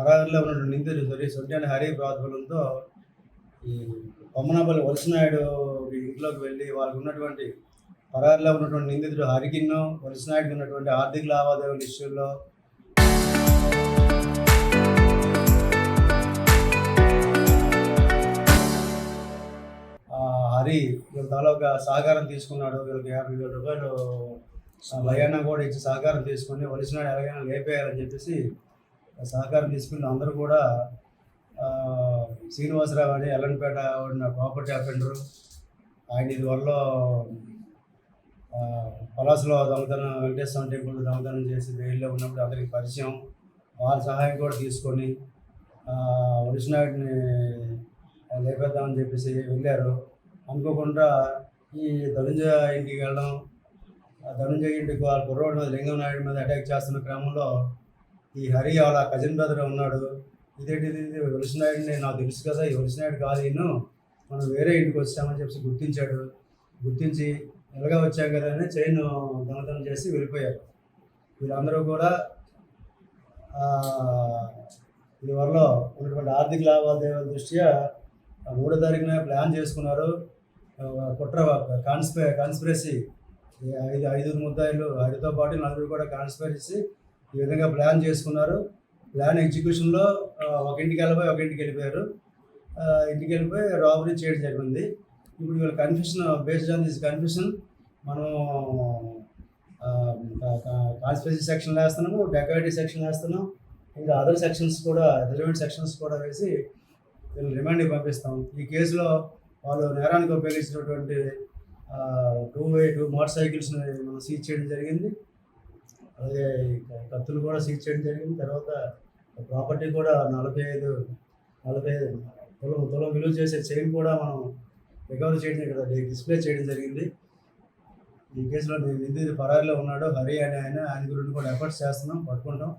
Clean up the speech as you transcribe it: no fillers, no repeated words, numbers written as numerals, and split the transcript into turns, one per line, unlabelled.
పరారీలో ఉన్నటువంటి నిందితుడు సొంటి హరి ప్రాతిపదంతో ఈ కొమ్మనాపల్లి వలసనాయుడు ఇంట్లోకి వెళ్ళి వాళ్ళకు ఉన్నటువంటి పరారీలో ఉన్నటువంటి నిందితుడు హరికిన్ను వలసనాయుడికి ఉన్నటువంటి ఆర్థిక లావాదేవీల ఇష్యూలో హరి వీళ్ళ తాలూకా సహకారం తీసుకున్నాడు. వీళ్ళకి 50,000 రూపాయలు భయాన్న కూడా ఇచ్చి సహకారం తీసుకొని వలసనాయుడు ఎలాగైనా లేపేయాలని చెప్పేసి సహకారం తీసుకుని అందరూ కూడా శ్రీనివాసరావు అని ఎల్లంపేట ఉన్న ప్రాపర్టీ అఫెండరు, ఆయన ఇది వల్ల పలాసలో దొంగతనం, వెంకటేశ్వర టెంపుల్ దొంగతనం చేసి జైల్లో ఉన్నప్పుడు అందరికి పరిచయం, వాళ్ళ సహాయం కూడా తీసుకొని వలసనాయుడిని లేపేద్దామని చెప్పేసి వెళ్ళారు. అనుకోకుండా ఈ ధనుంజయ ఇంటికి వెళ్ళడం, ధనుంజయ ఇంటికి వాళ్ళ కుర్రోడి మీద లింగం నాయుడు మీద అటాక్ చేస్తున్న క్రమంలో ఈ హరి వాళ్ళ కజిన్ బ్రదర్ ఉన్నాడు. ఇదేంటిది వలసనాయుడిని నాకు తెలుసు కదా, ఈ వలసనాయుడు కాదు ఈయన, మనం వేరే ఇంటికి వచ్చామని చెప్పి గుర్తించి ఎలాగా వచ్చాం కదా అని చైన్ దొంగతనం చేసి వెళ్ళిపోయారు. వీళ్ళందరూ కూడా దీనివల్ల ఉన్నటువంటి ఆర్థిక లావాదేవీల దృష్ట్యా 3వ తారీఖున ప్లాన్ చేసుకున్నారు. కుట్ర కాన్స్పిరసీ, ఐదుగురు ముద్దాయిలు హరితో పాటు నలుగురు కూడా కాన్స్పిరసీ ఈ విధంగా ప్లాన్ చేసుకున్నారు. ప్లాన్ ఎగ్జిక్యూషన్లో ఒక ఇంటికి వెళ్ళిపోయారు. ఇంటికి వెళ్ళిపోయి రాబరీ చేయడం జరిగింది. ఇప్పుడు వీళ్ళ confusion, based on this confusion మనం కాన్స్పిరసీ సెక్షన్లో వేస్తున్నాము, డెకాయిటీ సెక్షన్ వేస్తున్నాం, ఇంకా అదర్ సెక్షన్స్ కూడా, రిలవెంట్ సెక్షన్స్ కూడా వేసి వీళ్ళు రిమాండ్కి పంపిస్తాం. ఈ కేసులో వాళ్ళు నేరానికి ఉపయోగించినటువంటి 2 మోటార్ సైకిల్స్ని మనం సీజ్ చేయడం జరిగింది. అలాగే కత్తులు కూడా సీజ్ చేయడం జరిగింది. తర్వాత ప్రాపర్టీ కూడా 45 తులం విలువ చేసే చైన్ కూడా మనం రికవరీ చేయడం, ఇక్కడ డిస్ప్లే చేయడం జరిగింది. ఈ కేసులో నిందితుడు పరారీలో ఉన్నాడు హరి అని ఆయన గురించి కూడా ఎఫర్ట్స్ చేస్తున్నాం, పట్టుకుంటాం.